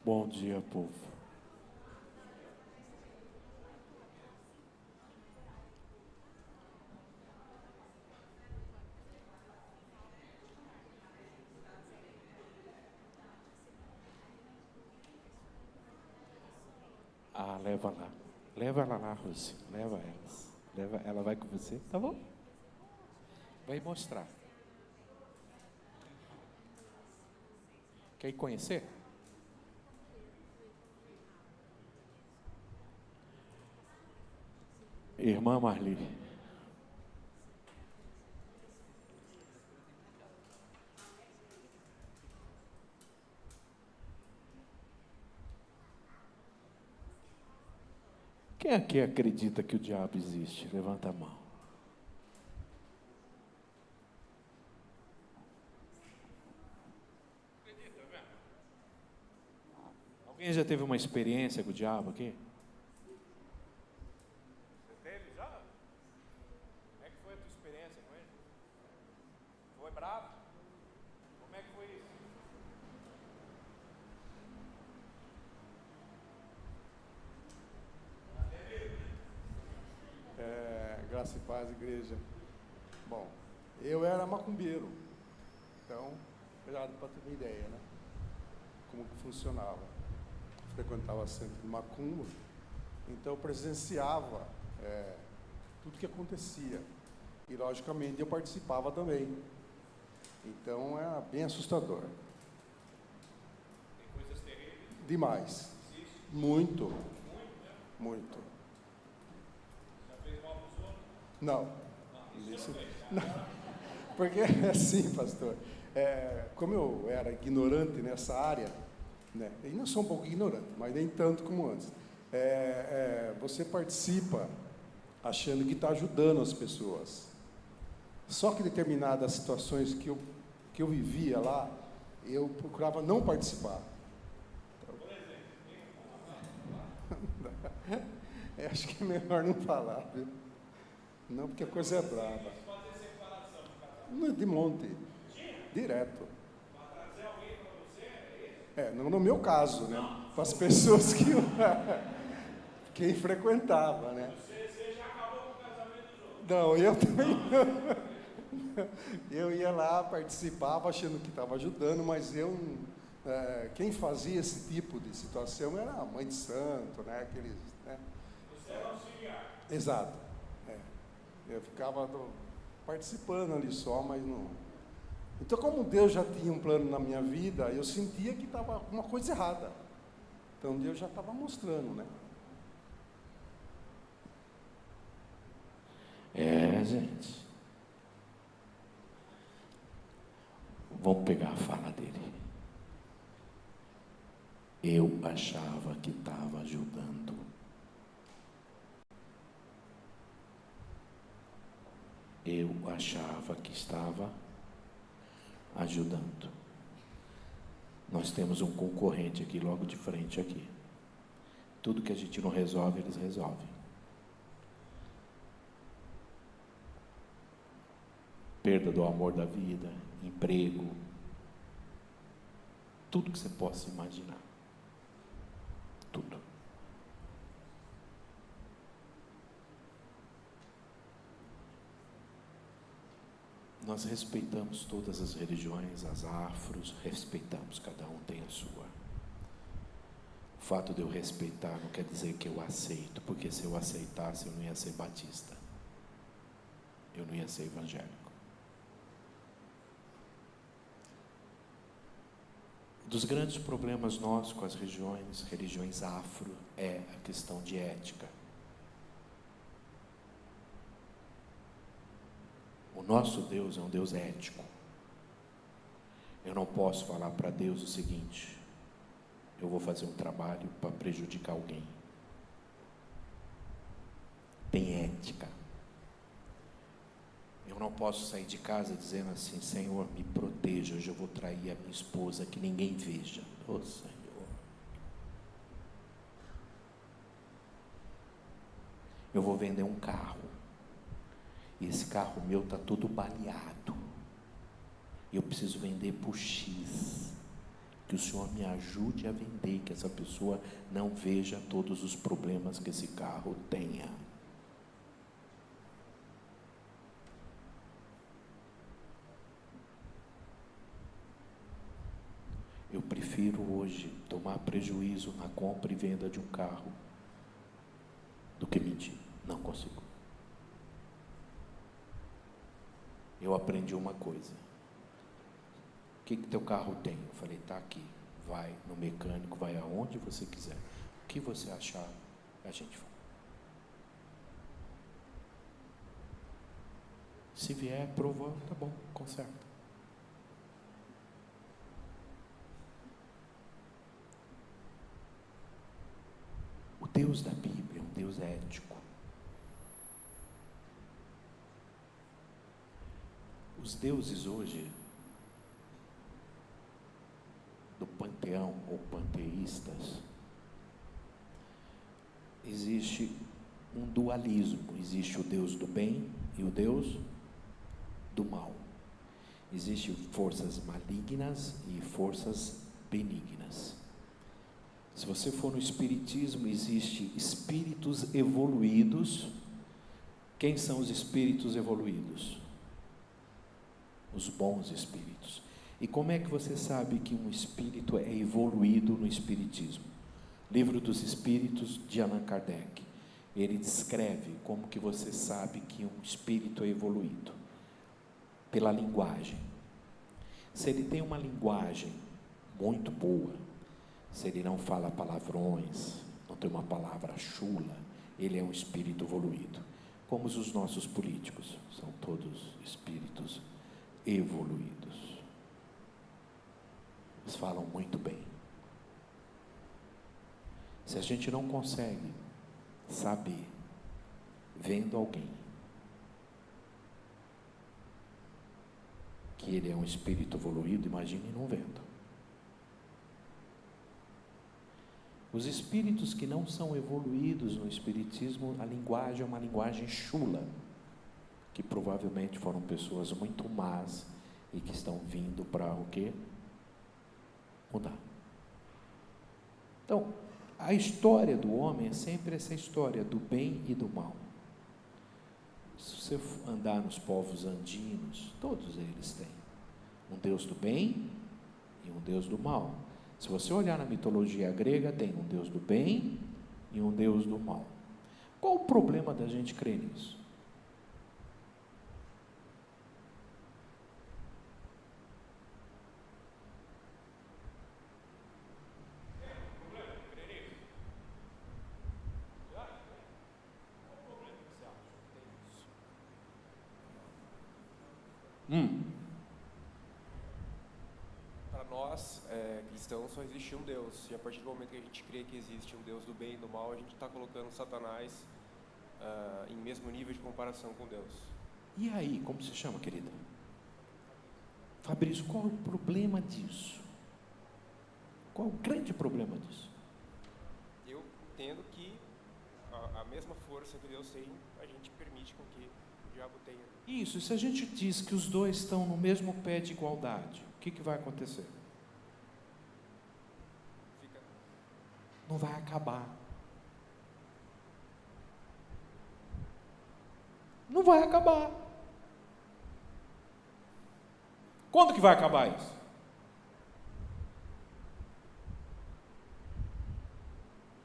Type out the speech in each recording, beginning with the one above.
Bom dia, povo. Ah, leva lá. Leva ela lá, Rose. Leva ela. Ela vai com você, tá bom? Vai mostrar. Quer ir conhecer? Irmã Marli. Quem aqui acredita que o diabo existe? Levanta a mão. Acredita, velho? Alguém já teve uma experiência com o diabo aqui? Você teve já? Como é que foi a tua experiência com ele? Foi bravo? Como é que foi isso? Graça e paz, igreja. Bom, eu era macumbeiro, então, já para ter uma ideia, né? Como que funcionava. Frequentava centro de macumba, então eu presenciava tudo que acontecia. E, logicamente, eu participava também. Então, era bem assustador. Tem coisas terríveis? Demais. Existe? Muito. Muito, né? Muito. Já fez mal para os outros? Não. Não, isso não fez. Não. Porque é assim, pastor. Como eu era ignorante nessa área, né? Ainda sou um pouco ignorante, mas nem tanto como antes. Você participa achando que está ajudando as pessoas. Só que determinadas situações que eu vivia lá, eu procurava não participar. Por exemplo, Acho que é melhor não falar, viu? Não, porque a coisa é brava. fazer separação de casal. De monte. Direto. Para trazer alguém para você, é isso? Não no meu caso, né? Para as pessoas quem frequentava, né? Você já acabou com o casamento dos outros? Não, eu também não. Eu ia lá, participava, achando que estava ajudando, mas quem fazia esse tipo de situação era a mãe de santo, né? Aqueles, né? Você era auxiliar. Exato. Eu ficava participando ali só, mas não. Então, como Deus já tinha um plano na minha vida, eu sentia que estava alguma coisa errada. Então, Deus já estava mostrando, né? Gente. Vamos pegar a fala dele. Eu achava que estava ajudando. Eu achava que estava ajudando. Nós temos um concorrente aqui, logo de frente aqui. Tudo que a gente não resolve, eles resolvem. Perda do amor da vida, emprego, tudo que você possa imaginar. Tudo. Nós respeitamos todas as religiões, as afros, respeitamos, cada um tem a sua. O fato de eu respeitar não quer dizer que eu aceito, porque se eu aceitasse eu não ia ser batista, eu não ia ser evangélico. Dos grandes problemas nossos com as religiões afro, é a questão de ética. O nosso Deus é um Deus ético. Eu não posso falar para Deus o seguinte: eu vou fazer um trabalho para prejudicar alguém. Tem ética. Eu não posso sair de casa dizendo assim: Senhor, me proteja, hoje eu vou trair a minha esposa, que ninguém veja. Ô Senhor. Eu vou vender um carro. E esse carro meu está todo baleado. E eu preciso vender por X. Que o Senhor me ajude a vender, que essa pessoa não veja todos os problemas que esse carro tenha. Eu prefiro hoje tomar prejuízo na compra e venda de um carro do que mentir. Não consigo. Eu aprendi uma coisa. O que teu carro tem? Eu falei, está aqui. Vai no mecânico, vai aonde você quiser. O que você achar, a gente faz. Se vier, provou, tá bom, conserta. O Deus da Bíblia é um Deus ético. Os deuses hoje, do panteão ou panteístas, existe um dualismo. Existe o Deus do bem e o Deus do mal. Existem forças malignas e forças benignas. Se você for no Espiritismo, existem espíritos evoluídos. Quem são os espíritos evoluídos? Os bons espíritos. E como é que você sabe que um espírito é evoluído no Espiritismo? Livro dos Espíritos, de Allan Kardec. Ele descreve como que você sabe que um espírito é evoluído. Pela linguagem. Se ele tem uma linguagem muito boa, se ele não fala palavrões, não tem uma palavra chula, ele é um espírito evoluído. Como os nossos políticos, são todos espíritos evoluídos. Eles falam muito bem. Se a gente não consegue saber, vendo alguém, que ele é um espírito evoluído, imagine não vendo. Os espíritos que não são evoluídos no Espiritismo, a linguagem é uma linguagem chula, que provavelmente foram pessoas muito más e que estão vindo para o quê? Mudar. Então, a história do homem é sempre essa história do bem e do mal. Se você andar nos povos andinos, todos eles têm um Deus do bem e um Deus do mal. Se você olhar na mitologia grega, tem um Deus do bem e um Deus do mal. Qual o problema da gente crer nisso? Para nós, cristãos, só existe um Deus. E a partir do momento que a gente crê que existe um Deus do bem e do mal, a gente está colocando Satanás em mesmo nível de comparação com Deus. E aí, como se chama, querida? Fabrício, qual é o problema disso? Qual é o grande problema disso? Eu entendo que a mesma força que Deus tem, a gente permite com que o diabo tenha. Isso, se a gente diz que os dois estão no mesmo pé de igualdade, o que vai acontecer? Não vai acabar. Não vai acabar. Quando que vai acabar isso?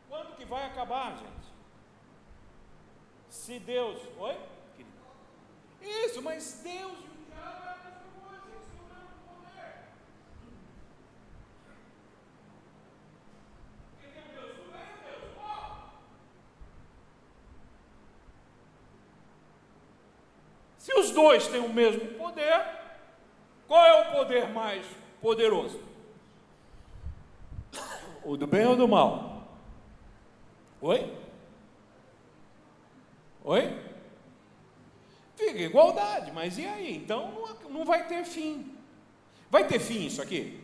Quando que vai acabar, gente? Se Deus... Oi? Isso, mas Deus e o diabo é a mesma coisa, eles têm o mesmo poder. Porque tem o Deus do bem e o Deus do mal. Se os dois têm o mesmo poder, qual é o poder mais poderoso? O do bem ou do mal? Oi? Oi? Fica igualdade, mas e aí? Então não vai ter fim. Vai ter fim isso aqui?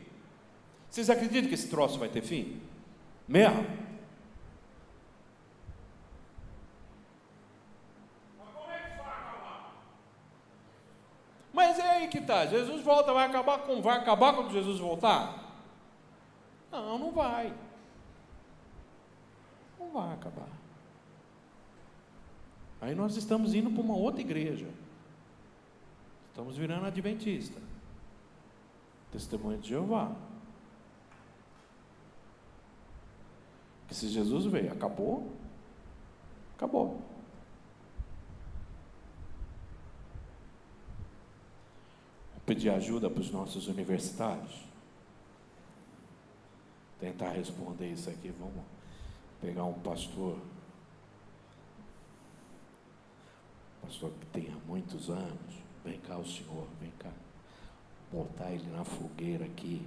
Vocês acreditam que esse troço vai ter fim? Mesmo? Mas como é que vai acabar? Mas é aí que está. Jesus volta, vai acabar como? Vai acabar quando Jesus voltar? Não, não vai. Não vai acabar. Aí nós estamos indo para uma outra igreja. Estamos virando adventista. Testemunho de Jeová. Que se Jesus veio, acabou? Acabou. Vou pedir ajuda para os nossos universitários. Tentar responder isso aqui. Vamos pegar um pastor que tem há muitos anos. Vem cá o senhor, vem cá. Botar ele na fogueira aqui.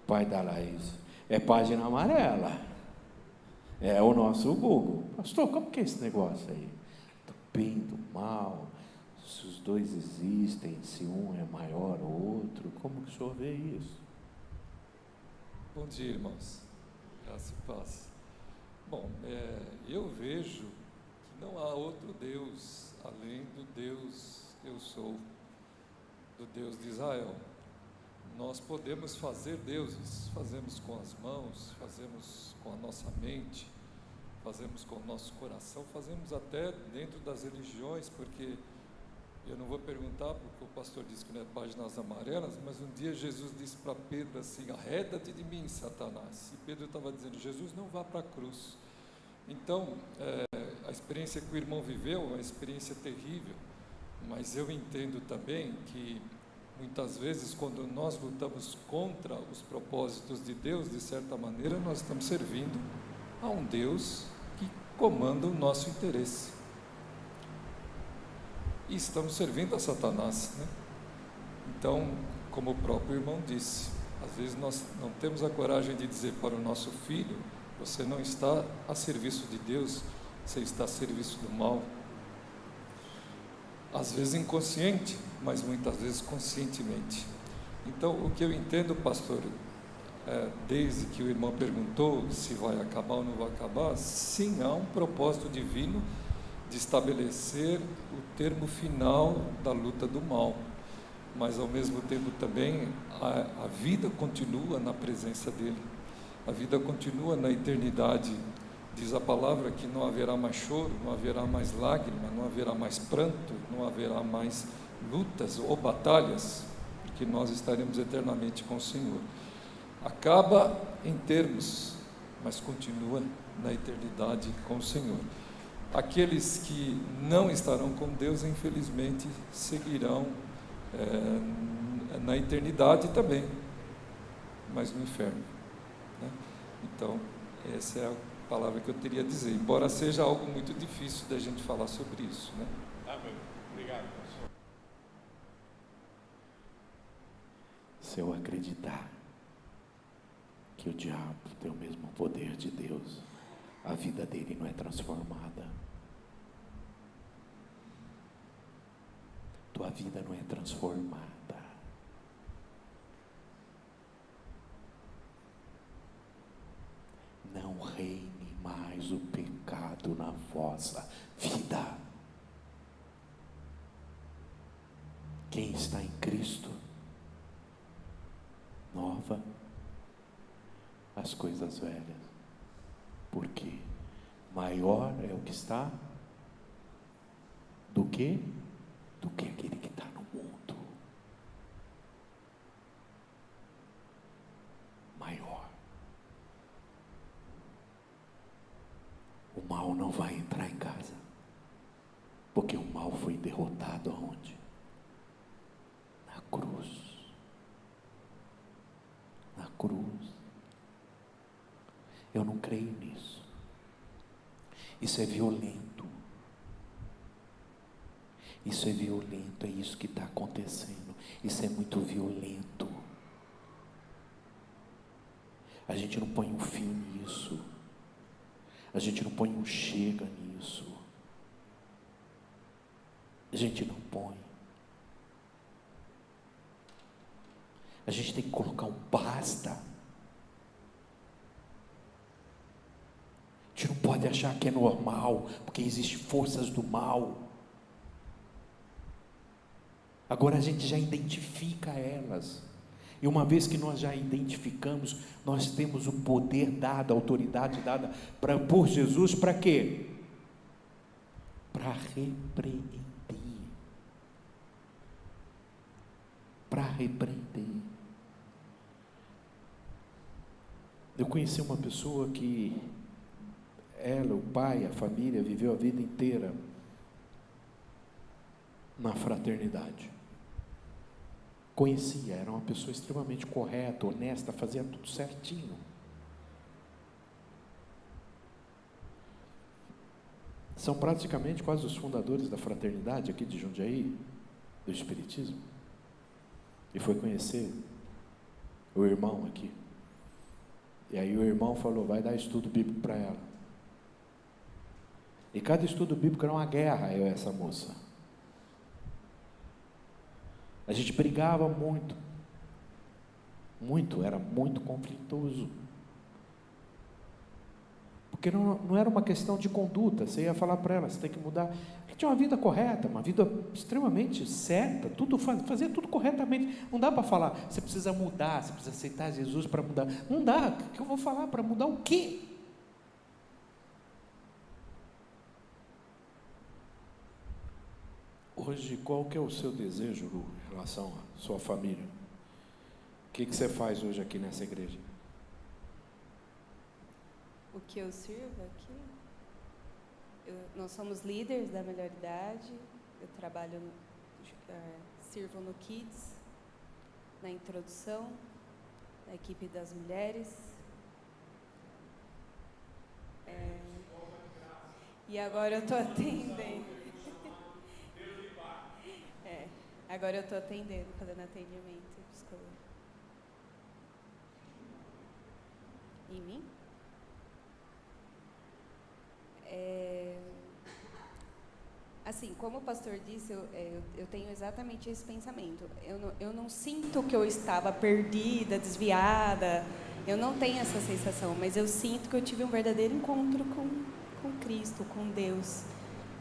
Pai da Laís. É página amarela. É o nosso Google. Pastor, como que é esse negócio aí? Do bem, do mal, se os dois existem, se um é maior ou outro, como que o senhor vê isso? Bom dia, irmãos. Graça e paz. Bom, eu vejo que não há outro Deus além do Deus eu sou, do Deus de Israel. Nós podemos fazer deuses, fazemos com as mãos, fazemos com a nossa mente, fazemos com o nosso coração, fazemos até dentro das religiões, porque eu não vou perguntar, porque o pastor disse que não é páginas amarelas, mas um dia Jesus disse para Pedro assim: arreda-te de mim, Satanás. E Pedro estava dizendo: Jesus, não vá para a cruz. Então, a experiência que o irmão viveu é uma experiência terrível, mas eu entendo também que muitas vezes, quando nós lutamos contra os propósitos de Deus, de certa maneira, nós estamos servindo a um Deus que comanda o nosso interesse. E estamos servindo a Satanás, né? Então, como o próprio irmão disse, às vezes nós não temos a coragem de dizer para o nosso filho: você não está a serviço de Deus, você está a serviço do mal. Às vezes inconsciente, mas muitas vezes conscientemente. Então, o que eu entendo, pastor, desde que o irmão perguntou se vai acabar ou não vai acabar, sim, há um propósito divino de estabelecer o termo final da luta do mal, mas ao mesmo tempo também a vida continua na presença dele, a vida continua na eternidade. Diz a palavra que não haverá mais choro, não haverá mais lágrima, não haverá mais pranto, não haverá mais lutas ou batalhas, porque nós estaremos eternamente com o Senhor. Acaba em termos, mas continua na eternidade com o Senhor. Aqueles que não estarão com Deus, infelizmente, seguirão na eternidade também, mas no inferno, né? Então, essa é a palavra que eu teria a dizer, embora seja algo muito difícil da gente falar sobre isso, né? Amém. Obrigado, pastor. Se eu acreditar que o diabo tem o mesmo poder de Deus, a vida dele não é transformada. Tua vida não é transformada. Não reine mais o pecado na vossa vida. Quem está em Cristo, nova as coisas velhas, porque maior é o que está do que aquele que está no mundo. Maior. O mal não vai entrar em casa, porque o mal foi derrotado aonde? Na cruz. Na cruz. Eu não creio nisso. Isso é violento. Isso é violento, é isso que está acontecendo. Isso é muito violento. A gente não põe um fim nisso. A gente não põe um chega nisso. A gente não põe. A gente tem que colocar um basta. A gente não pode achar que é normal, porque existem forças do mal. Agora a gente já identifica elas. E uma vez que nós já identificamos, nós temos o poder dado, a autoridade dada por Jesus, para quê? Para repreender. Para repreender. Eu conheci uma pessoa que ela, o pai, a família, viveu a vida inteira na fraternidade. Conhecia, era uma pessoa extremamente correta, honesta, fazia tudo certinho. São praticamente quase os fundadores da fraternidade aqui de Jundiaí, do Espiritismo. E foi conhecer o irmão aqui. E aí o irmão falou, vai dar estudo bíblico para ela. E cada estudo bíblico era uma guerra, eu e essa moça. A gente brigava muito. Muito, era muito conflituoso. Porque não era uma questão de conduta, você ia falar para ela, você tem que mudar. Porque tinha uma vida correta, uma vida extremamente certa, fazia tudo corretamente. Não dá para falar, você precisa mudar, você precisa aceitar Jesus para mudar. Não dá, o que eu vou falar para mudar o quê? Hoje, qual que é o seu desejo, Lu, em relação à sua família? O que você faz hoje aqui nessa igreja? O que eu sirvo aqui? Nós somos líderes da melhor idade. Eu trabalho, sirvo no Kids, na introdução, na equipe das mulheres. E agora eu estou atendendo. Agora eu estou atendendo, fazendo atendimento psicológico. Em mim? Assim, como o pastor disse, eu tenho exatamente esse pensamento. Eu não sinto que eu estava perdida, desviada. Eu não tenho essa sensação, mas eu sinto que eu tive um verdadeiro encontro com Cristo, com Deus.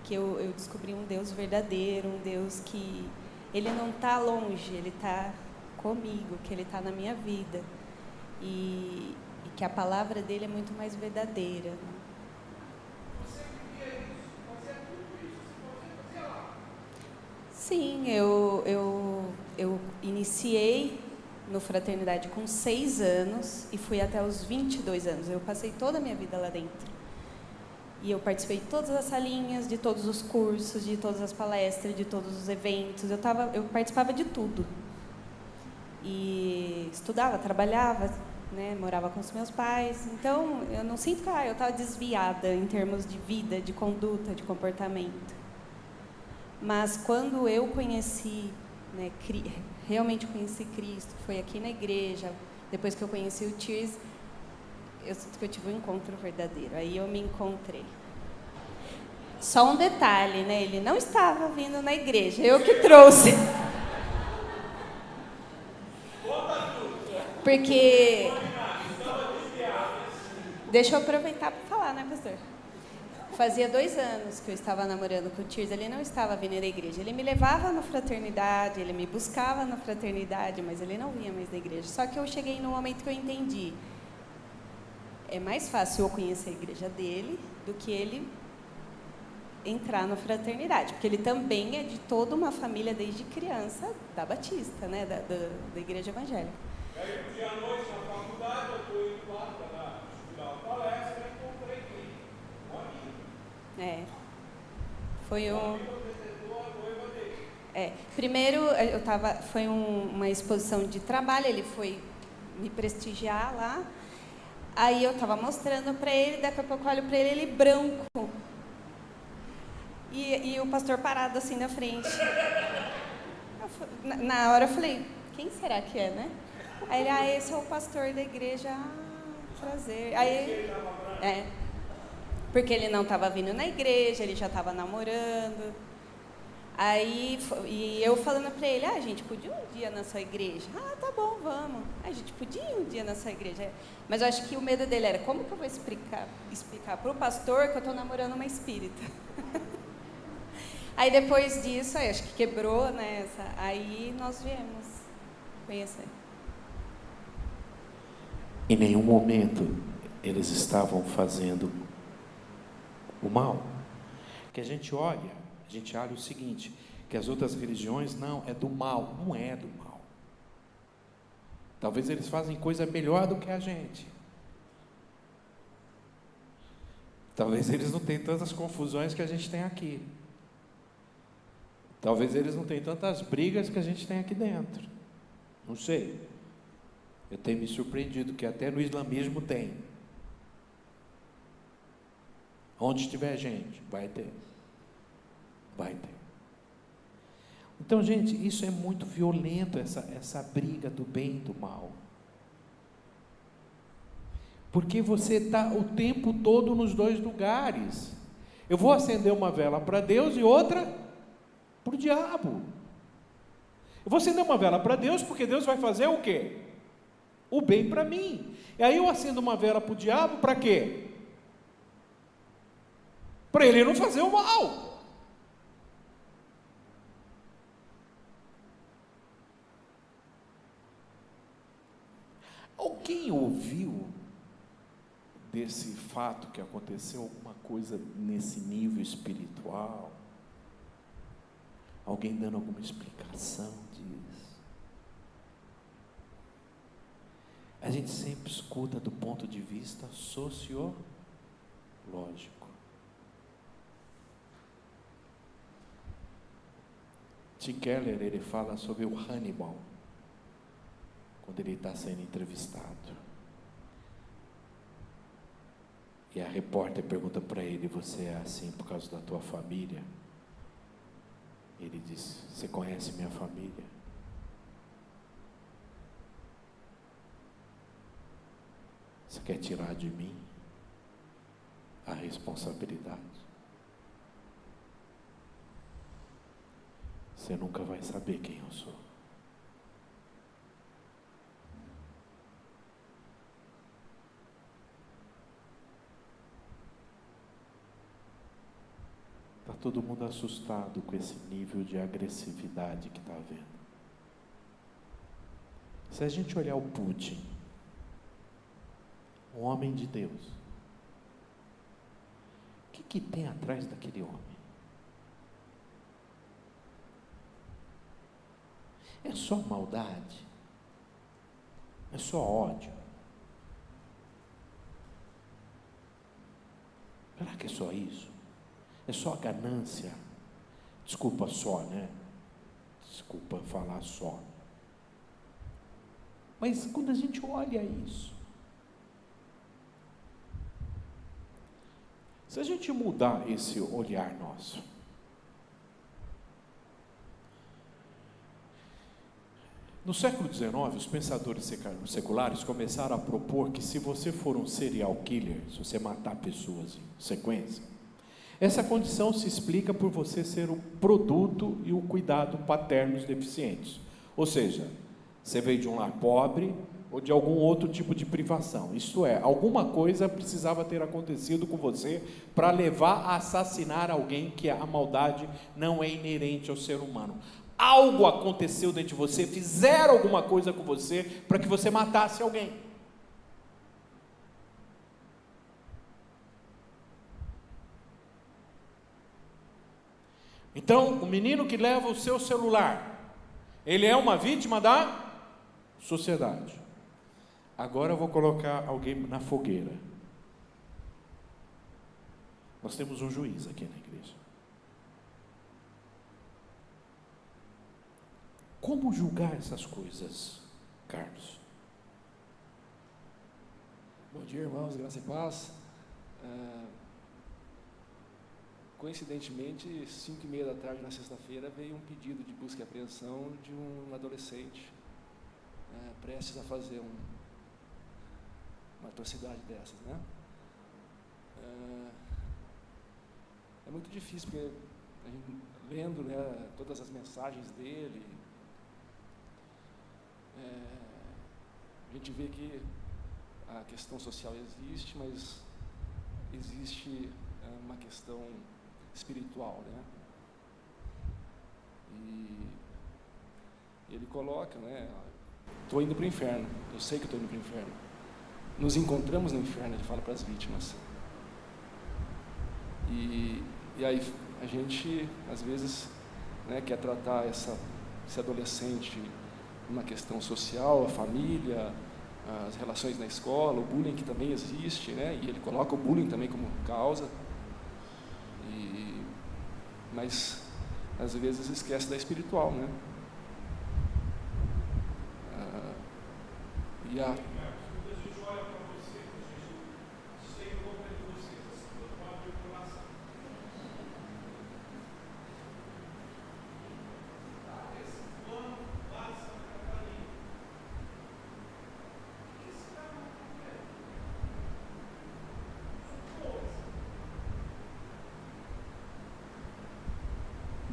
Que eu descobri um Deus verdadeiro, um Deus que Ele não está longe, Ele está comigo, que Ele está na minha vida. E que a palavra dEle é muito mais verdadeira. Sim, eu iniciei no Fraternidade com 6 anos e fui até os 22 anos. Eu passei toda a minha vida lá dentro. E eu participei de todas as salinhas, de todos os cursos, de todas as palestras, de todos os eventos. Eu participava de tudo. E estudava, trabalhava, né, morava com os meus pais. Então, eu não sinto que eu estava desviada em termos de vida, de conduta, de comportamento. Mas quando eu conheci, né, realmente conheci Cristo, foi aqui na igreja, depois que eu conheci o Tears, eu sinto que eu tive um encontro verdadeiro. Aí eu me encontrei. Só um detalhe, né? Ele não estava vindo na igreja, eu que trouxe. Porque... Deixa eu aproveitar para falar, né, pastor? Fazia 2 anos que eu estava namorando com o Tears, ele não estava vindo na igreja. Ele me levava na fraternidade, ele me buscava na fraternidade, mas ele não vinha mais na igreja. Só que eu cheguei no momento que eu entendi. É mais fácil eu conhecer a igreja dele do que ele entrar na fraternidade, porque ele também é de toda uma família desde criança da Batista, né, da igreja evangélica. E aí, um dia à noite na faculdade, eu estou indo lá para estudar uma palestra e encontrei um amigo. Foi primeiro foi uma exposição de trabalho, ele foi me prestigiar lá. Aí eu estava mostrando para ele, daqui a pouco eu olho para ele branco. E o pastor parado assim na frente. Na hora eu falei, quem será que é, né? Aí ele, esse é o pastor da igreja. Prazer. Aí, porque ele não estava vindo na igreja, ele já estava namorando. Aí, e eu falando para ele, a gente podia ir um dia na sua igreja? Tá bom, vamos. A gente podia ir um dia na sua igreja. Mas eu acho que o medo dele era, como que eu vou explicar para o pastor que eu estou namorando uma espírita? Aí depois disso, acho que quebrou, né? Aí nós viemos conhecer. Em nenhum momento eles estavam fazendo o mal. Que a gente olha o seguinte, que as outras religiões, não, é do mal. Não é do mal. Talvez eles fazem coisa melhor do que a gente. Talvez eles não tenham tantas confusões que a gente tem aqui. Talvez eles não tenham tantas brigas que a gente tem aqui dentro. Não sei. Eu tenho me surpreendido que até no islamismo tem. Onde tiver gente, vai ter. Vai ter. Então, gente, isso é muito violento, essa briga do bem e do mal. Porque você está o tempo todo nos dois lugares. Eu vou acender uma vela para Deus e outra para o diabo. Eu vou acender uma vela para Deus porque Deus vai fazer o quê? O bem para mim. E aí eu acendo uma vela para o diabo para quê? Para ele não fazer o mal. Alguém ouviu desse fato que aconteceu alguma coisa nesse nível espiritual? Alguém dando alguma explicação disso? A gente sempre escuta do ponto de vista sociológico. Tim Keller, ele fala sobre o Hannibal, quando ele está sendo entrevistado. E a repórter pergunta para ele: você é assim por causa da tua família? Ele diz: você conhece minha família? Você quer tirar de mim a responsabilidade? Você nunca vai saber quem eu sou. Está todo mundo assustado com esse nível de agressividade que está havendo. Se a gente olhar o Putin, um homem de Deus, o que tem atrás daquele homem? É só maldade? É só ódio? Será que é só isso? É só ganância? Desculpa só, né? Desculpa falar só. Mas quando a gente olha isso, se a gente mudar esse olhar nosso, no século XIX, os pensadores seculares começaram a propor que se você for um serial killer, se você matar pessoas em sequência, essa condição se explica por você ser o produto e o cuidado paternos deficientes. Ou seja, você veio de um lar pobre ou de algum outro tipo de privação. Isto é, alguma coisa precisava ter acontecido com você para levar a assassinar alguém, que a maldade não é inerente ao ser humano. Algo aconteceu dentro de você, fizeram alguma coisa com você para que você matasse alguém. Então, o menino que leva o seu celular, ele é uma vítima da sociedade. Agora eu vou colocar alguém na fogueira. Nós temos um juiz aqui na igreja. Como julgar essas coisas, Carlos? Bom dia, irmãos, graça e paz. Coincidentemente, 5h30 da tarde, na sexta-feira, veio um pedido de busca e apreensão de um adolescente prestes a fazer uma atrocidade dessas, né? É muito difícil, porque a gente, lendo, né, todas as mensagens dele, a gente vê que a questão social existe, mas existe uma questão espiritual, né? E ele coloca, né? Estou indo para o inferno, eu sei que estou indo para o inferno. nos encontramos no inferno, ele fala para as vítimas. E aí a gente, às vezes, né, quer tratar esse adolescente uma questão social, a família, as relações na escola, o bullying que também existe, né, e ele coloca o bullying também como causa, mas às vezes esquece da espiritual, né?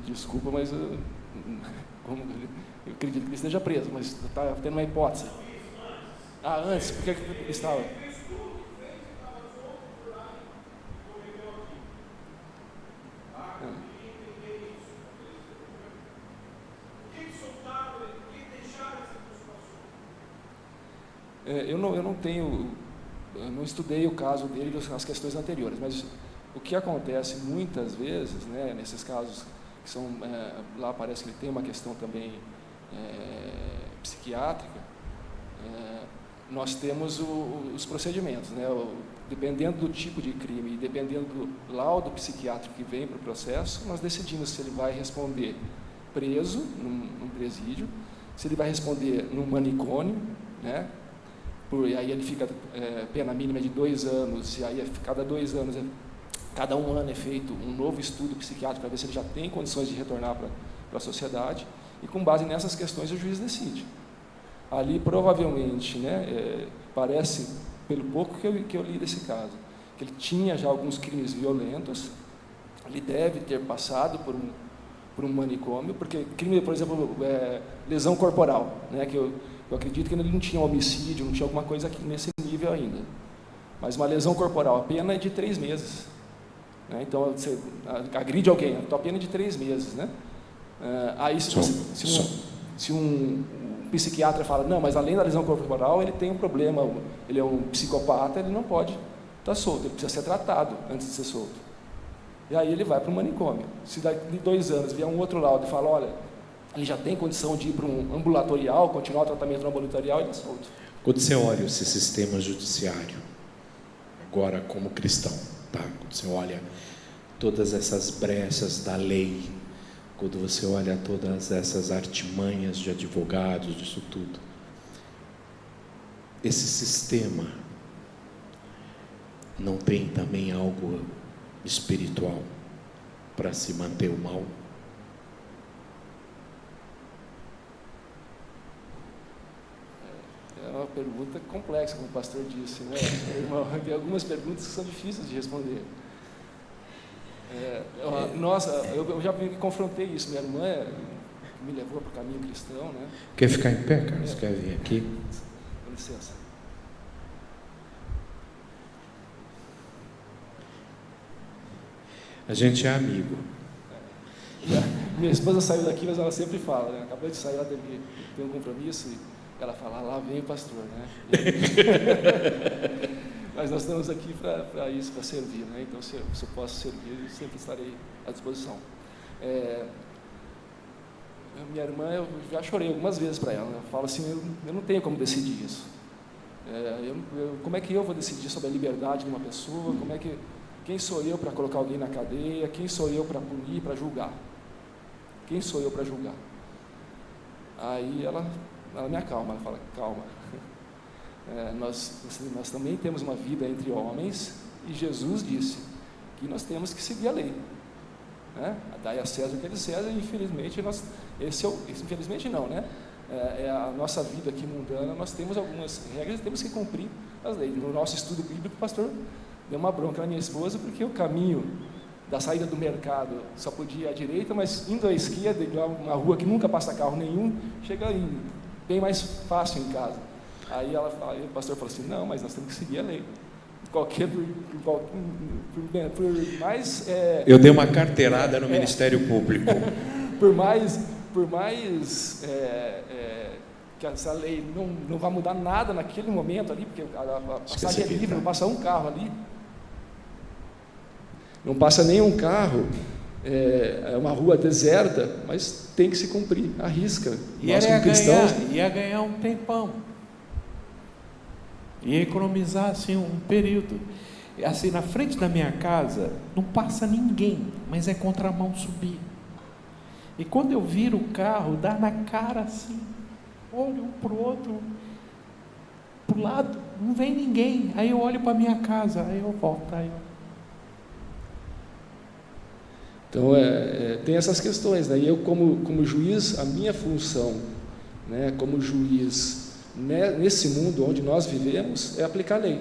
Desculpa, mas eu acredito que ele esteja preso, mas está tendo uma hipótese. Ah, antes, por que ele estava? Eu não estudei o caso dele e as questões anteriores, mas o que acontece muitas vezes, né, nesses casos que são, lá parece que ele tem uma questão também psiquiátrica, nós temos os procedimentos, né, dependendo do tipo de crime e dependendo do laudo psiquiátrico que vem para o processo, nós decidimos se ele vai responder preso, num presídio, se ele vai responder num manicômio, né, e aí ele fica pena mínima de 2 anos, e aí cada 2 anos, cada 1 ano é feito um novo estudo psiquiátrico para ver se ele já tem condições de retornar para a sociedade, e com base nessas questões o juiz decide. Ali provavelmente, né, parece, pelo pouco que eu li desse caso, que ele tinha já alguns crimes violentos, ele deve ter passado por um manicômio, porque crime, por exemplo, lesão corporal, né, que eu acredito que ele não tinha homicídio, não tinha alguma coisa aqui nesse nível ainda. Mas uma lesão corporal, a pena é de 3 meses. Né? Então, você agride alguém, a tua pena é de 3 meses. Né? Aí, se um psiquiatra fala, não, mas além da lesão corporal, ele tem um problema, ele é um psicopata, ele não pode estar solto, ele precisa ser tratado antes de ser solto. E aí ele vai para o manicômio. Se daqui 2 anos vier um outro laudo e fala, olha, ele já tem condição de ir para um ambulatorial, continuar o tratamento no ambulatorial, ele é solto. Quando você olha esse sistema judiciário, agora como cristão, tá? Quando você olha todas essas brechas da lei, quando você olha todas essas artimanhas de advogados, disso tudo, esse sistema não tem também algo espiritual para se manter o mal? É uma pergunta complexa, como o pastor disse, né? Tem algumas perguntas que são difíceis de responder. Eu já confrontei isso. Minha irmã me levou para o caminho cristão, né? Quer ficar em pé, cara? Você quer vir aqui? Com licença. A gente é amigo. Minha esposa saiu daqui, mas ela sempre fala, né? Acabou de sair, ela tem um compromisso e ela fala, lá vem o pastor, né? Mas nós estamos aqui para isso, para servir, né? Então, se eu posso servir, eu sempre estarei à disposição. Minha irmã, eu já chorei algumas vezes para ela. Eu falo assim, eu não tenho como decidir isso. Como é que eu vou decidir sobre a liberdade de uma pessoa? Quem sou eu para colocar alguém na cadeia? Quem sou eu para punir, para julgar? Quem sou eu para julgar? Aí ela me acalma, ela fala, calma. Nós também temos uma vida entre homens e Jesus disse que nós temos que seguir a lei. Né? Dai a César o que é de César, e infelizmente, infelizmente não, né? A nossa vida aqui mundana, nós temos algumas regras e temos que cumprir as leis. No nosso estudo bíblico, o pastor deu uma bronca na minha esposa, porque o caminho da saída do mercado só podia ir à direita, mas indo à esquerda, uma rua que nunca passa carro nenhum, chega bem mais fácil em casa. Aí o pastor falou assim, não, mas nós temos que seguir a lei. Por mais... Eu dei uma carteirada no Ministério Público. Por mais que essa lei não vai mudar nada naquele momento ali, porque a passagem é livre, não passa um carro ali. Não passa nenhum carro, é uma rua deserta, mas tem que se cumprir, arrisca. Nós, como cristãos, ia ganhar um tempão. Ia economizar assim um período. Assim, na frente da minha casa não passa ninguém, mas é contramão subir. E quando eu viro o carro, dá na cara assim, olho um para o outro, para o lado, não vem ninguém. Aí eu olho para a minha casa, aí eu volto. Então, tem essas questões, né? E eu, como juiz, a minha função, né, como juiz, né, nesse mundo onde nós vivemos, é aplicar a lei.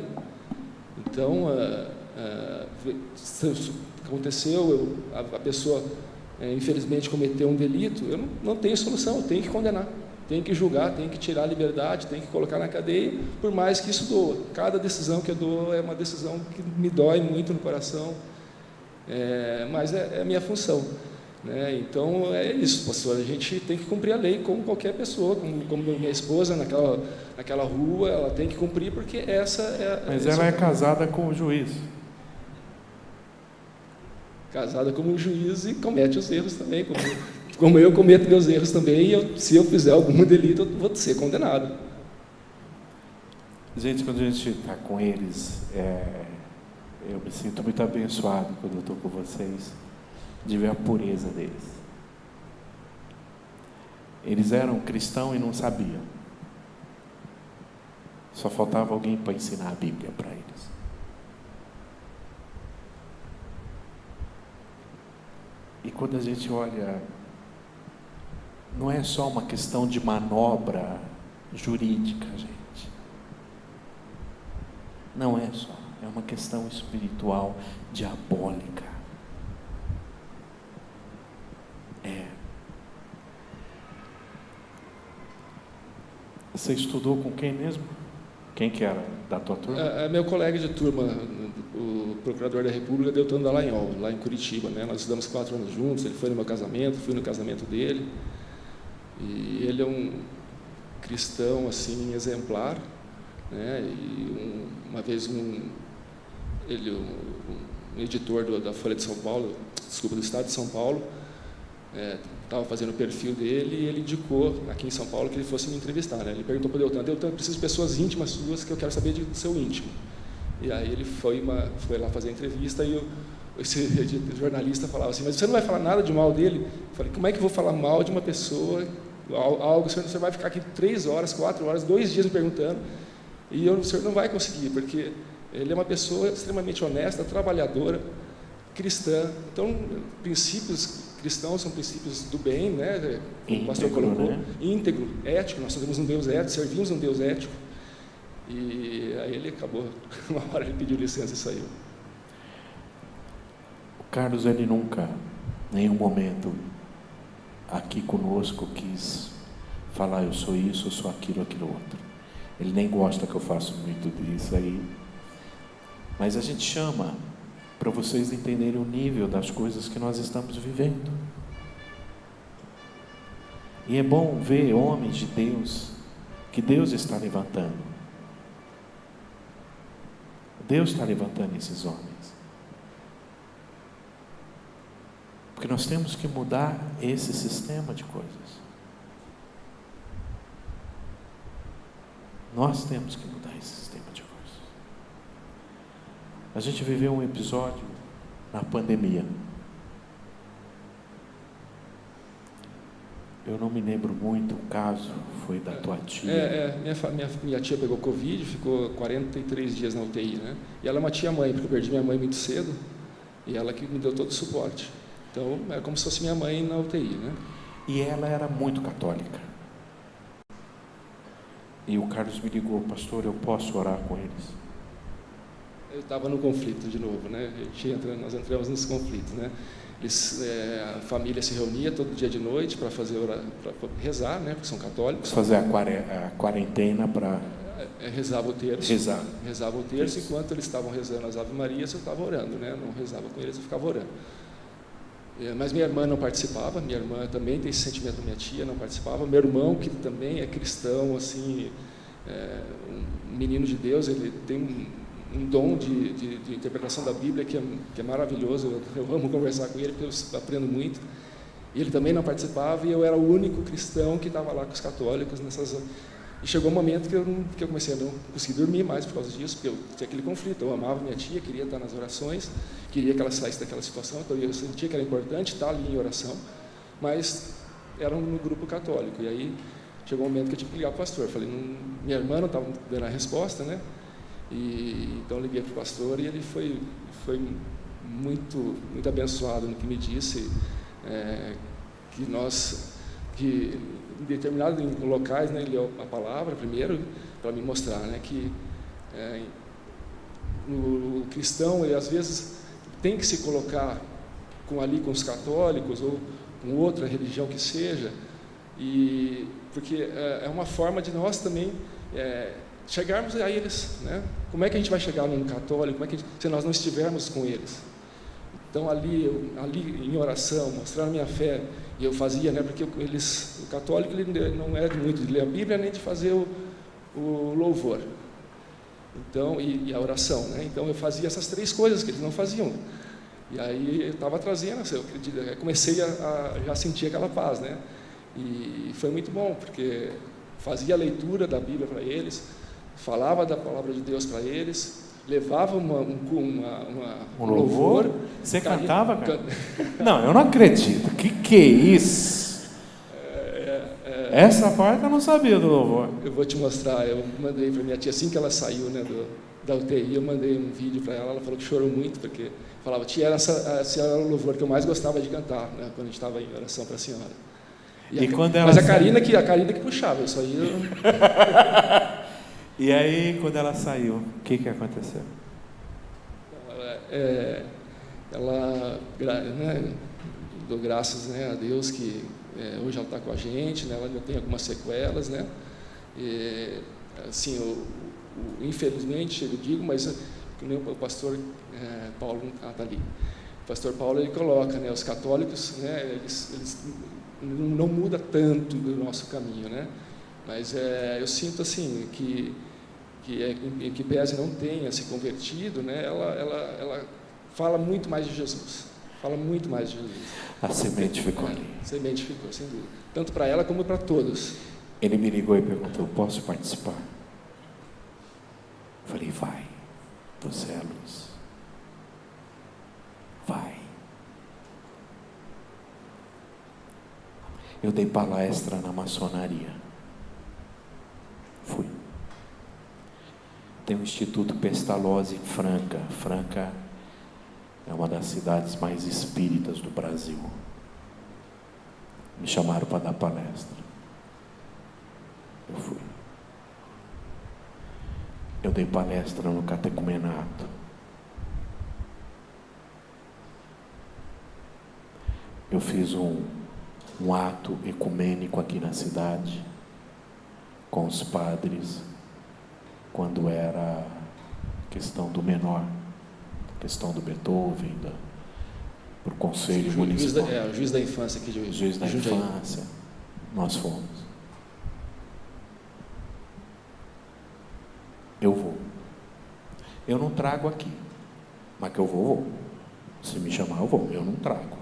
Então, aconteceu, a pessoa, infelizmente, cometeu um delito, eu não tenho solução, eu tenho que condenar, tenho que julgar, tenho que tirar a liberdade, tenho que colocar na cadeia, por mais que isso doa. Cada decisão que eu dou é uma decisão que me dói muito no coração, mas é a minha função, né? Então é isso, pastor, a gente tem que cumprir a lei como qualquer pessoa, como minha esposa naquela rua, ela tem que cumprir, porque essa é... Mas ela é casada com o juiz. Casada como um juiz e comete os erros também, como eu cometo meus erros também, e se eu fizer algum delito, eu vou ser condenado. Gente, quando a gente está com eles, eu me sinto muito abençoado quando eu estou com vocês, de ver a pureza deles. Eles eram cristãos e não sabiam. Só faltava alguém para ensinar a Bíblia para eles. E quando a gente olha, não é só uma questão de manobra jurídica, gente. Não é só. É uma questão espiritual diabólica. Você estudou com quem mesmo? Quem que era da tua turma? Meu colega de turma, o procurador da República, Deltan Dallagnol, lá em Curitiba, né? Nós estudamos 4 anos juntos, ele foi no meu casamento, fui no casamento dele. E ele é um cristão, assim, exemplar, né? E uma vez um editor da Folha de São Paulo, do Estado de São Paulo, estava fazendo o perfil dele e ele indicou aqui em São Paulo que ele fosse me entrevistar, né? Ele perguntou para o Deltan, eu preciso de pessoas íntimas suas que eu quero saber do seu íntimo. E aí ele foi lá fazer a entrevista e esse jornalista falava assim, mas você não vai falar nada de mal dele? Eu falei, como é que eu vou falar mal de uma pessoa, algo, você vai ficar aqui 3 horas, 4 horas, 2 dias me perguntando, e o senhor não vai conseguir, porque ele é uma pessoa extremamente honesta, trabalhadora, cristã. Então, princípios cristãos são princípios do bem, né? Como o pastor colocou, né? Íntegro, ético. Nós temos um Deus ético, servimos um Deus ético. E aí ele acabou, uma hora ele pediu licença e saiu. O Carlos, ele nunca, em nenhum momento, aqui conosco, quis falar eu sou isso, eu sou aquilo, aquilo outro. Ele nem gosta que eu faça muito disso aí. Mas a gente chama para vocês entenderem o nível das coisas que nós estamos vivendo. E é bom ver homens de Deus, que Deus está levantando. Deus está levantando esses homens. Porque nós temos que mudar esse sistema de coisas. Nós temos que mudar esse sistema de coisas. A gente viveu um episódio na pandemia. Eu não me lembro muito o caso, foi da tua tia. Minha tia pegou Covid, ficou 43 dias na UTI, né? E ela é uma tia-mãe, porque eu perdi minha mãe muito cedo, e ela que me deu todo o suporte. Então, era como se fosse minha mãe na UTI, né? E ela era muito católica. E o Carlos me ligou, pastor, eu posso orar com eles? Eu estava no conflito de novo, né? Nós entramos nesse conflito, né? A família se reunia todo dia de noite para rezar, né? Porque são católicos. Fazer a quarentena para... rezava o terço. Rezava o terço, enquanto eles estavam rezando as Ave Marias, eu estava orando, né? Não rezava com eles, eu ficava orando. Mas minha irmã não participava, minha irmã também tem esse sentimento da minha tia, não participava. Meu irmão, que também é cristão, assim, um menino de Deus, ele tem um dom de interpretação da Bíblia que é maravilhoso. Eu amo conversar com ele, porque eu aprendo muito. E ele também não participava, e eu era o único cristão que estava lá com os católicos nessas. E chegou um momento que eu comecei a não conseguir dormir mais por causa disso, porque eu tinha aquele conflito. Eu amava minha tia, queria estar nas orações, queria que ela saísse daquela situação, então eu sentia que era importante estar ali em oração, mas era no grupo católico. E aí chegou um momento que eu tive que ligar para o pastor. Eu falei, minha irmã não estava dando a resposta, né? Então eu liguei para o pastor e ele foi muito abençoado no que me disse, que em determinados locais, né, ele leu a palavra primeiro para me mostrar, né, que o cristão, ele às vezes tem que se colocar com os católicos ou com outra religião que seja, porque é uma forma de nós também chegarmos a eles, né? Como é que a gente vai chegar num católico, se nós não estivermos com eles? Então ali em oração, mostrando a minha fé, e eu fazia, né, porque o católico ele não é muito de ler a Bíblia nem de fazer o louvor. Então, e a oração, né? Então eu fazia essas 3 coisas que eles não faziam. E aí eu estava trazendo, eu comecei a já sentir aquela paz, né? E foi muito bom, porque fazia a leitura da Bíblia para eles, falava da palavra de Deus para eles, levava um louvor. Você cantava, cara? Não, eu não acredito. Que é isso? Essa parte eu não sabia do louvor. Eu vou te mostrar. Eu mandei para minha tia, assim que ela saiu, né, da UTI, eu mandei um vídeo para ela. Ela falou que chorou muito, porque falava, tia, esse era o louvor que eu mais gostava de cantar, né, quando a gente estava em oração para a senhora. Mas a Karina que puxava, eu só ia... E aí, quando ela saiu, o que aconteceu? Ela dou graças, né, a Deus que hoje ela está com a gente, né, ela ainda tem algumas sequelas, né? Assim, infelizmente, eu digo, mas que nem o pastor Paulo está ali. O pastor Paulo ele coloca, né, os católicos, né, eles não muda tanto do nosso caminho, né? Mas eu sinto assim que pese não tenha se convertido, né, ela fala muito mais de Jesus. Fala muito mais de Jesus. A semente ficou ali. A semente ficou, sem dúvida. Tanto para ela como para todos. Ele me ligou e perguntou, posso participar? Eu falei, vai. Você é a luz. Vai. Eu dei palestra na maçonaria. Fui. Tem o Instituto Pestalozzi em Franca. Franca é uma das cidades mais espíritas do Brasil. Me chamaram para dar palestra. Eu fui. Eu dei palestra no catecumenato. Eu fiz um ato ecumênico aqui na cidade, com os padres, quando era questão do menor, questão do Beethoven, para o Conselho Municipal. O juiz da infância aqui de juiz da infância. Nós fomos. Eu vou. Eu não trago aqui, mas que eu vou. Se me chamar, eu vou. Eu não trago,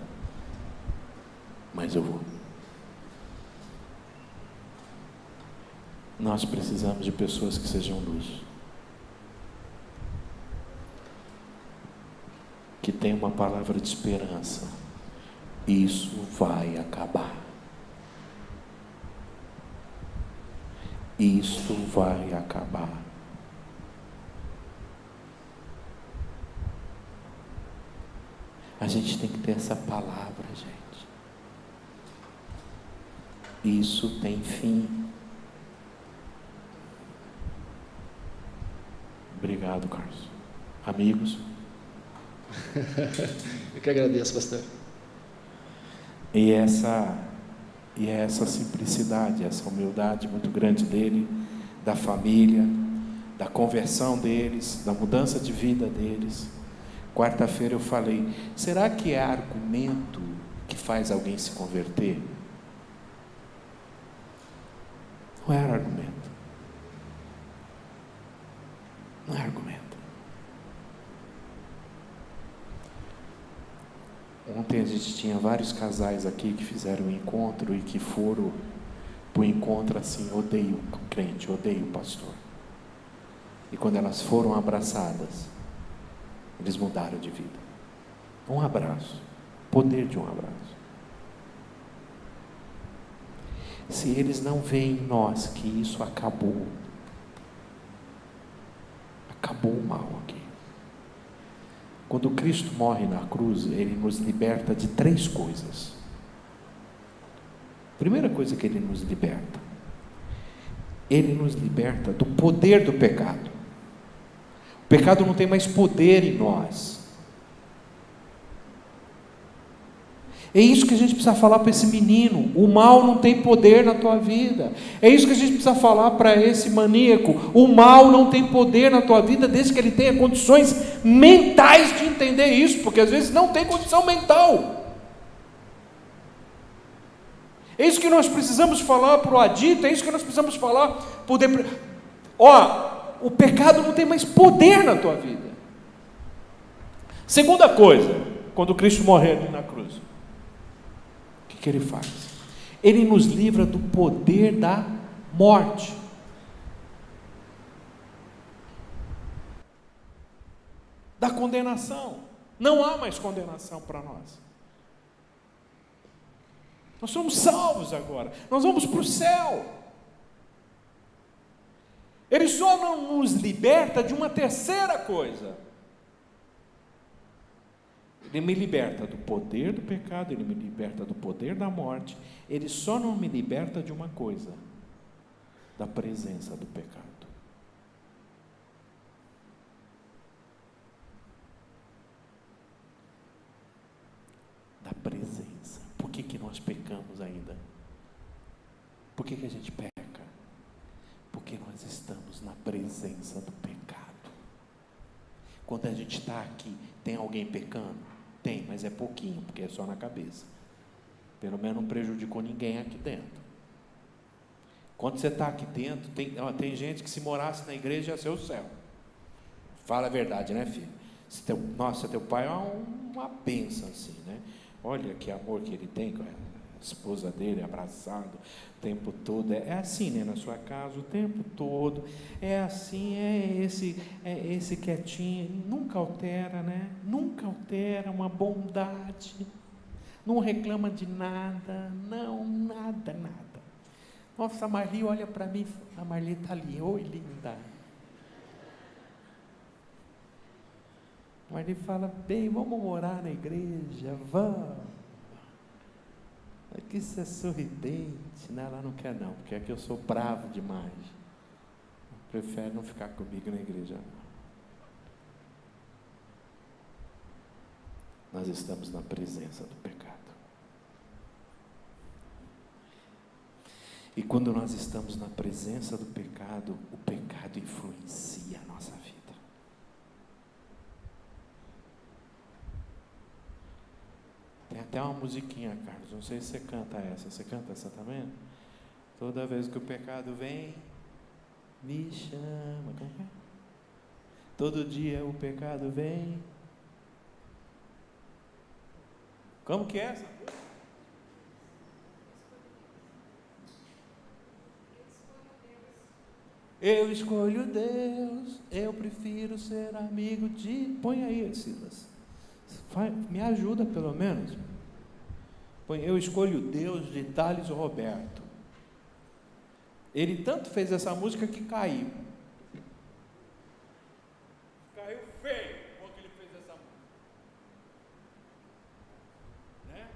mas eu vou. Nós precisamos de pessoas que sejam luz, que tenham uma palavra de esperança. Isso vai acabar. Isto vai acabar. A gente tem que ter essa palavra, gente. Isso tem fim. Obrigado, Carlos. Amigos. Eu que agradeço, pastor. E essa simplicidade, essa humildade muito grande dele, da família, da conversão deles, da mudança de vida deles, Quarta-feira eu falei, será que é argumento que faz alguém se converter? Não é argumento. Não é argumento. Ontem a gente tinha vários casais aqui que fizeram um encontro e que foram para o encontro assim, odeio crente, odeio pastor. E quando elas foram abraçadas, eles mudaram de vida. Um abraço, poder de um abraço. Se eles não veem em nós que isso acabou, acabou o mal aqui. Quando Cristo morre na cruz, Ele nos liberta de 3 coisas. Primeira coisa que Ele nos liberta do poder do pecado. O pecado não tem mais poder em nós. É isso que a gente precisa falar para esse menino. O mal não tem poder na tua vida. É isso que a gente precisa falar para esse maníaco. O mal não tem poder na tua vida, desde que ele tenha condições mentais de entender isso, porque às vezes não tem condição mental. É isso que nós precisamos falar para o adito, é isso que nós precisamos falar para o o pecado não tem mais poder na tua vida. Segunda coisa, quando Cristo morreu ali na cruz, o que Ele faz? Ele nos livra do poder da morte. Da condenação. Não há mais condenação para nós. Nós somos salvos agora. Nós vamos para o céu. Ele só não nos liberta de uma terceira coisa. Ele me liberta do poder do pecado, Ele me liberta do poder da morte. Ele só não me liberta de uma coisa: da presença do pecado. Da presença. Por que nós pecamos ainda? Por que a gente peca? Porque nós estamos na presença do pecado. Quando a gente está aqui, tem alguém pecando? Tem, mas é pouquinho, porque é só na cabeça. Pelo menos não prejudicou ninguém aqui dentro. Quando você está aqui dentro, tem gente que se morasse na igreja ia ser o céu. Fala a verdade, né, filho? Nossa, teu pai é uma bênção assim, né? Olha que amor que ele tem com a esposa dele, abraçado o tempo todo. É assim, né? Na sua casa o tempo todo. É assim, é esse quietinho. Nunca altera, né? Nunca altera, uma bondade. Não reclama de nada. Não, nada. Nossa, a Marli olha para mim. A Marli está ali. Oi, linda. A Marli fala: bem, vamos morar na igreja, vamos. Aqui você é sorridente, né? Ela não quer não, porque aqui eu sou bravo demais. Prefere não ficar comigo na igreja. Nós estamos na presença do pecado. E quando nós estamos na presença do pecado, o pecado influencia a nossa vida. Tem até uma musiquinha, Carlos, não sei se você canta essa. Você canta essa também? Toda vez que o pecado vem, me chama. Como é? Todo dia o pecado vem. Como que é essa? Eu escolho Deus, eu prefiro ser amigo de... Põe aí, Silas. Me ajuda pelo menos. Põe, eu escolho Deus de Thales Roberto. Ele tanto fez essa música que caiu. Caiu feio quando ele fez essa música. Né?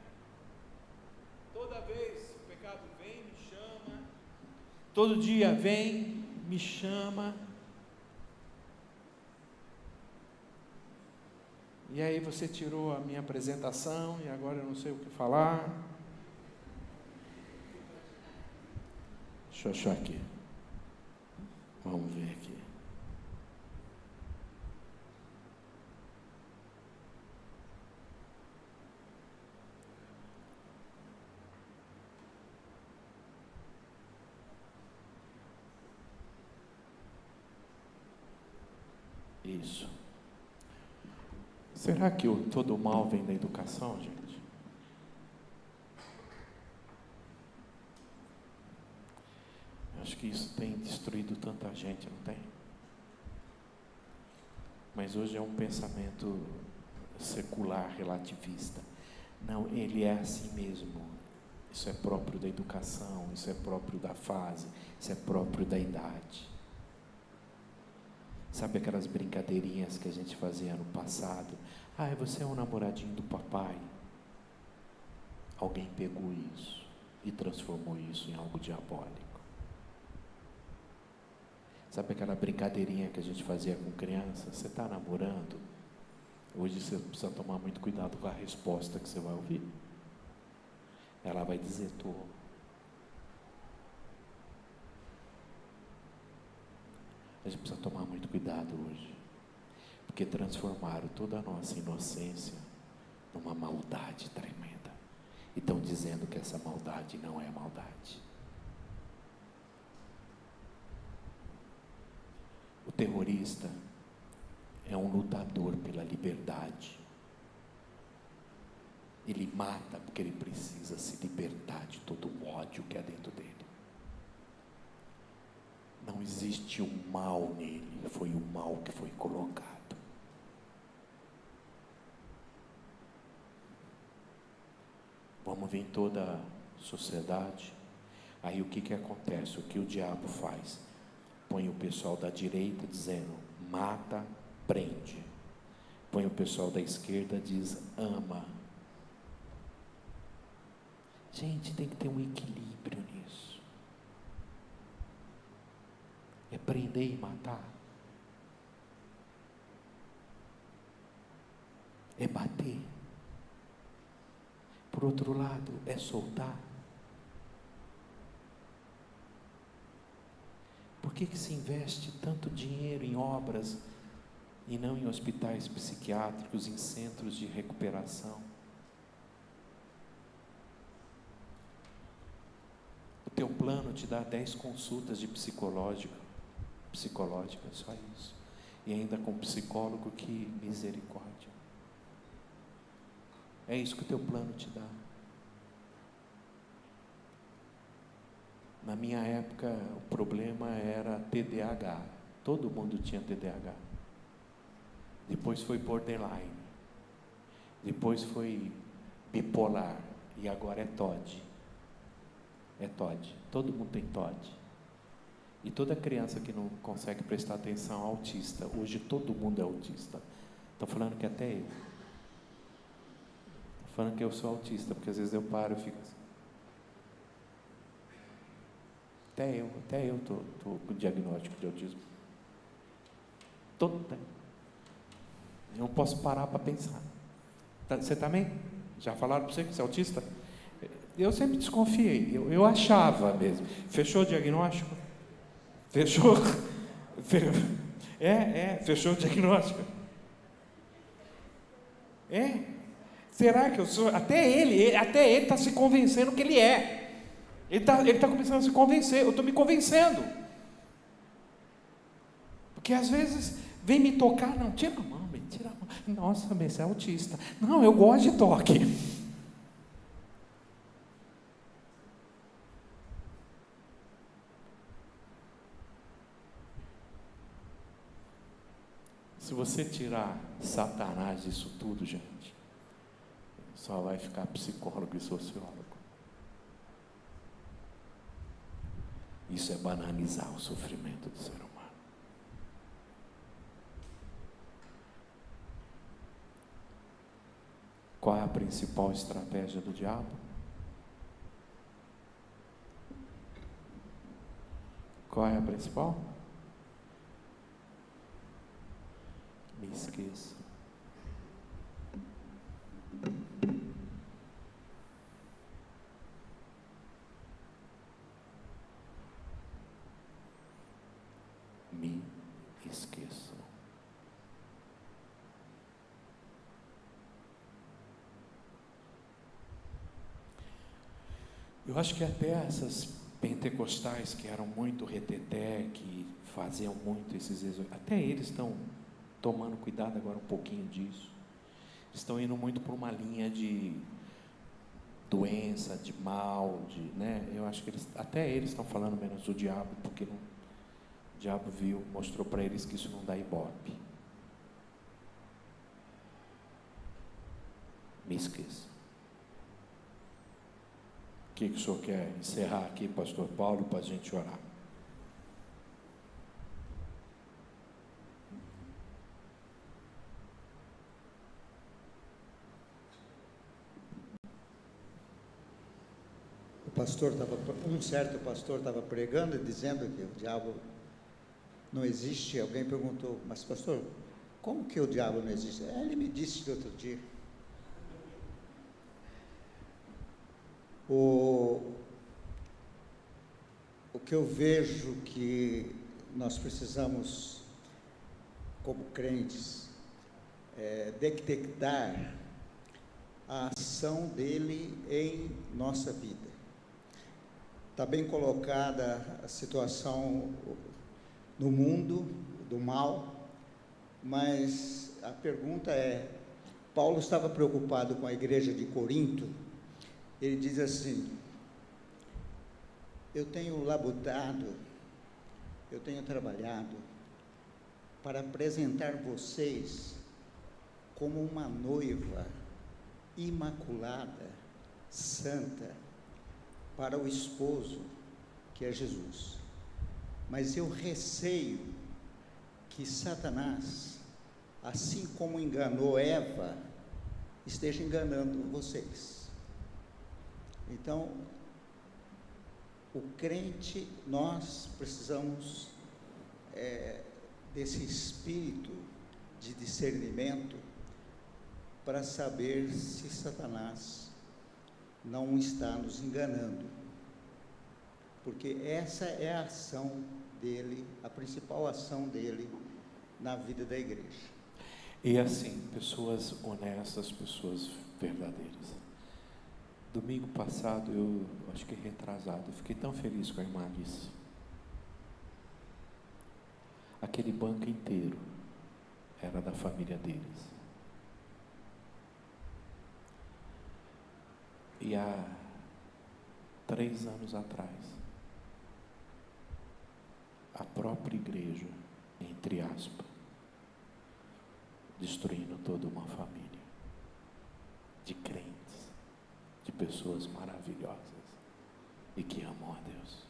Toda vez o pecado vem, me chama. Todo dia vem, me chama. E aí você tirou a minha apresentação e agora eu não sei o que falar. Deixa eu achar aqui. Vamos ver aqui. isso. Será que todo o mal vem da educação, gente? Acho que isso tem destruído tanta gente, não tem? Mas hoje é um pensamento secular, relativista. Não, ele é assim mesmo. Isso é próprio da educação, isso é próprio da fase, isso é próprio da idade. Sabe aquelas brincadeirinhas que a gente fazia no passado? Ah, você é um namoradinho do papai. Alguém pegou isso e transformou isso em algo diabólico. Sabe aquela brincadeirinha que a gente fazia com criança? Você está namorando? Hoje você precisa tomar muito cuidado com a resposta que você vai ouvir. Ela vai dizer, estou. A gente precisa tomar muito cuidado hoje, porque transformaram toda a nossa inocência numa maldade tremenda. E estão dizendo que essa maldade não é maldade. O terrorista é um lutador pela liberdade. Ele mata porque ele precisa se libertar de todo o ódio que há dentro dele. Não existe um mal nele, foi o mal que foi colocado. Vamos ver em toda a sociedade. Aí o que acontece? O que o diabo faz? Põe o pessoal da direita dizendo, mata, prende. Põe o pessoal da esquerda, diz, ama. Gente, tem que ter um equilíbrio nisso. É prender e matar. É bater. Por outro lado, é soltar. Por que se investe tanto dinheiro em obras e não em hospitais psiquiátricos, em centros de recuperação? O teu plano te dá 10 consultas de psicológica, só isso. E ainda com psicólogo, que misericórdia. É isso que o teu plano te dá. Na minha época, o problema era TDAH. Todo mundo tinha TDAH. Depois foi borderline. Depois foi bipolar. E agora é TOD. É TOD. Todo mundo tem TOD. E toda criança que não consegue prestar atenção é autista. Hoje todo mundo é autista. Estou falando que até eu. Estou falando que eu sou autista, porque às vezes eu paro e fico assim. Até eu estou com diagnóstico de autismo. Todo tempo. Eu não posso parar para pensar. Você também? Já falaram para você que você é autista? Eu sempre desconfiei. Eu achava mesmo. Fechou o diagnóstico? Fechou? Fechou o diagnóstico? Será que eu sou? Até ele está se convencendo que ele é. Ele tá começando a se convencer. Eu estou me convencendo. Porque às vezes vem me tocar. Não, tira a mão, tira a mão. Nossa, você é autista. Não, eu gosto de toque. Se você tirar Satanás disso tudo, gente, só vai ficar psicólogo e sociólogo. Isso é banalizar o sofrimento do ser humano. Qual é a principal estratégia do diabo? Qual é a principal? Me esqueça. Me esqueçam. Eu acho que até essas pentecostais que eram muito reteté, que faziam muito esses exorcismos, até eles estão tomando cuidado agora um pouquinho disso. Estão indo muito por uma linha de doença, de mal, né? Eu acho que até eles estão falando menos do diabo, porque o diabo mostrou para eles que isso não dá ibope. Me esqueça. O que o senhor quer encerrar aqui, pastor Paulo, para a gente orar? Um certo pastor estava pregando e dizendo que o diabo não existe. Alguém perguntou: mas pastor, como que o diabo não existe? Ele me disse de outro dia. O que eu vejo que nós precisamos, como crentes, detectar a ação dele em nossa vida. Está bem colocada a situação no mundo do mal, mas a pergunta é: Paulo estava preocupado com a igreja de Corinto. Ele diz assim: eu tenho labutado, eu tenho trabalhado para apresentar vocês como uma noiva imaculada, santa, para o esposo, que é Jesus. Mas eu receio que Satanás, assim como enganou Eva, esteja enganando vocês. Então, o crente, nós precisamos desse espírito de discernimento para saber se Satanás não está nos enganando, porque essa é a ação dele, a principal ação dele na vida da igreja. E assim, pessoas honestas, pessoas verdadeiras. Domingo passado, eu acho que retrasado, eu fiquei tão feliz com a irmã Alice. Aquele banco inteiro era da família deles. E há 3 anos atrás, a própria igreja, entre aspas, destruindo toda uma família de crentes, de pessoas maravilhosas e que amam a Deus.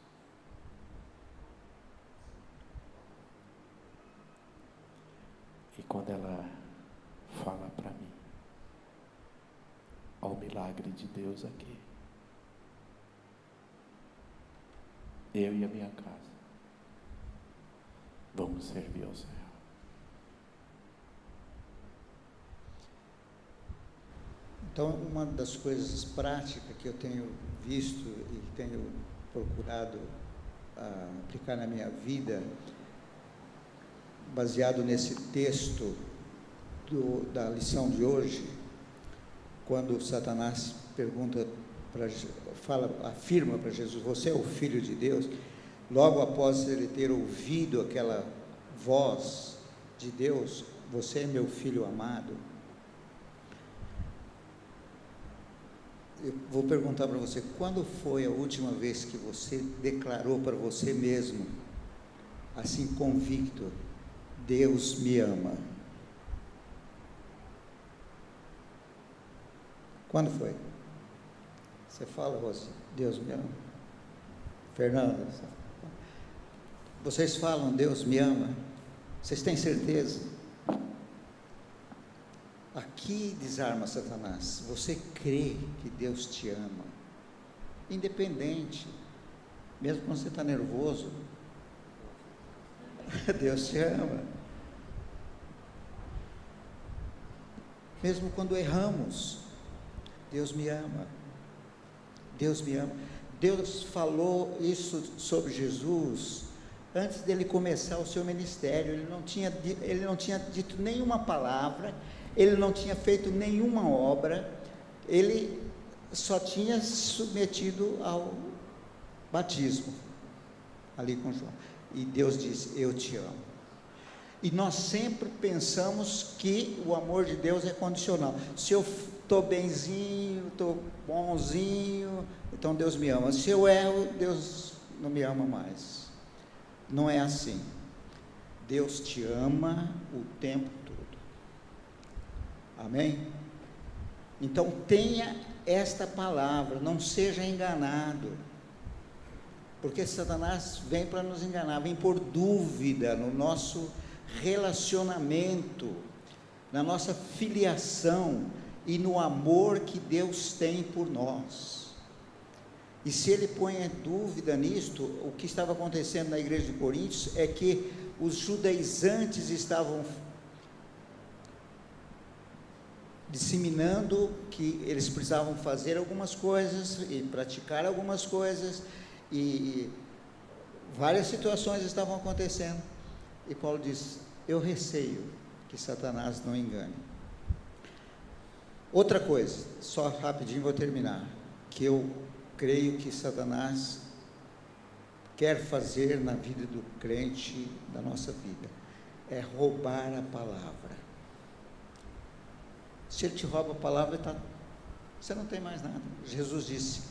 E quando ela fala para mim, ao milagre de Deus aqui, eu e a minha casa vamos servir ao Senhor. Então, uma das coisas práticas que eu tenho visto e tenho procurado aplicar na minha vida, baseado nesse texto da lição de hoje, quando Satanás afirma para Jesus: você é o Filho de Deus, logo após ele ter ouvido aquela voz de Deus: você é meu filho amado. Eu vou perguntar para você: quando foi a última vez que você declarou para você mesmo, assim convicto: Deus me ama? Quando foi? Você fala, Rose, Deus me ama? Fernanda, vocês falam, Deus me ama? Vocês têm certeza? Aqui desarma Satanás. Você crê que Deus te ama, independente, mesmo quando você está nervoso, Deus te ama. Mesmo quando erramos, Deus me ama. Deus me ama. Deus falou isso sobre Jesus antes dele começar o seu ministério. Ele não tinha dito nenhuma palavra, ele não tinha feito nenhuma obra, ele só tinha se submetido ao batismo ali com João. E Deus disse: eu te amo. E nós sempre pensamos que o amor de Deus é condicional. Se eu estou benzinho, estou bonzinho, então Deus me ama. Se eu erro, Deus não me ama mais. Não é assim. Deus te ama o tempo todo. Amém? Então tenha esta palavra, não seja enganado. Porque Satanás vem para nos enganar, vem por dúvida no nosso relacionamento, na nossa filiação e no amor que Deus tem por nós. E se ele põe em dúvida nisto, o que estava acontecendo na igreja de Coríntios é que os judaizantes estavam disseminando que eles precisavam fazer algumas coisas e praticar algumas coisas, e várias situações estavam acontecendo, e Paulo diz: eu receio que Satanás não engane. Outra coisa, só rapidinho vou terminar, que eu creio que Satanás quer fazer na vida do crente, da nossa vida, é roubar a palavra. Se ele te rouba a palavra, você não tem mais nada. Jesus disse,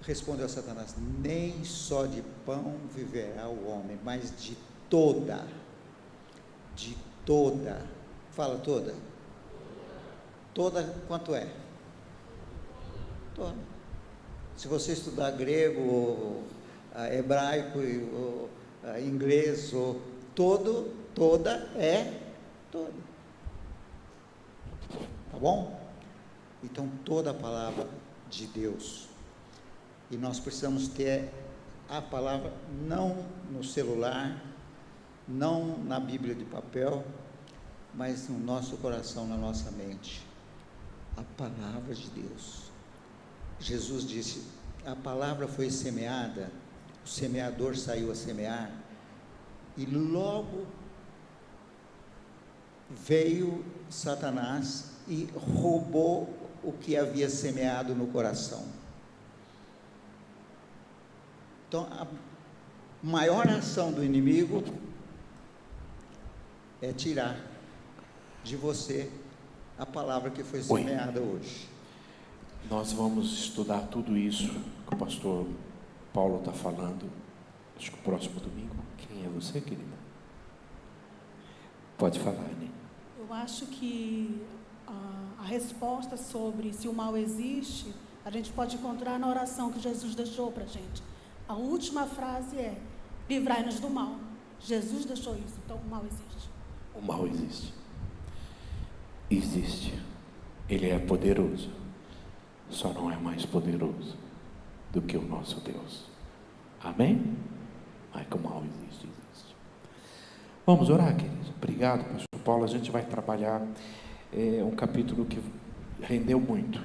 respondeu a Satanás: nem só de pão viverá o homem, mas de toda, fala toda, quanto é? Toda. Se você estudar grego, ou hebraico, ou inglês, ou toda é toda. Tá bom? Então toda a palavra de Deus. E nós precisamos ter a palavra não no celular, não na Bíblia de papel, mas no nosso coração, na nossa mente. A palavra de Deus. Jesus disse: a palavra foi semeada, o semeador saiu a semear, e logo veio Satanás e roubou o que havia semeado no coração. Então, a maior ação do inimigo é tirar de você a palavra que foi semeada hoje. Nós vamos estudar tudo isso que o pastor Paulo está falando, acho que o próximo domingo. Quem é você, querida? Pode falar, Anny. Eu acho que a resposta sobre se o mal existe, a gente pode encontrar na oração que Jesus deixou para a gente. A última frase é: livrai-nos do mal. Jesus deixou isso, então o mal existe. O mal existe. Existe. Ele é poderoso. Só não é mais poderoso do que o nosso Deus. Amém? Mas que o mal existe. Vamos orar, queridos. Obrigado, pastor Paulo. A gente vai trabalhar um capítulo que rendeu muito.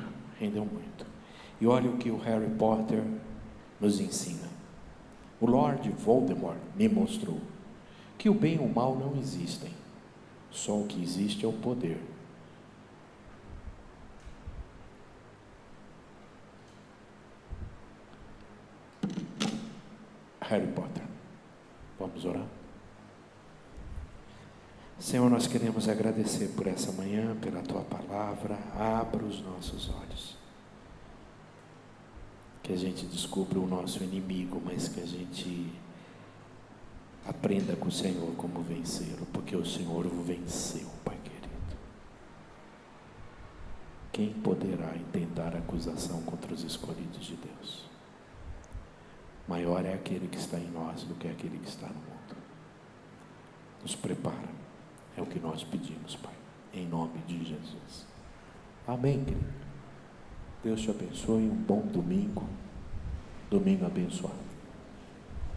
E olha o que o Harry Potter nos ensina. O Lord Voldemort me mostrou que o bem e o mal não existem. Só o que existe é o poder. Harry Potter. Vamos orar? Senhor, nós queremos agradecer por essa manhã, pela Tua palavra. Abra os nossos olhos. Que a gente descubra o nosso inimigo, mas que a gente aprenda com o Senhor como vencê-lo, porque o Senhor o venceu, Pai querido. Quem poderá intentar acusação contra os escolhidos de Deus? Maior é aquele que está em nós do que aquele que está no mundo. Nos prepara, é o que nós pedimos, Pai, em nome de Jesus. Amém, querido. Deus te abençoe, um bom domingo abençoado.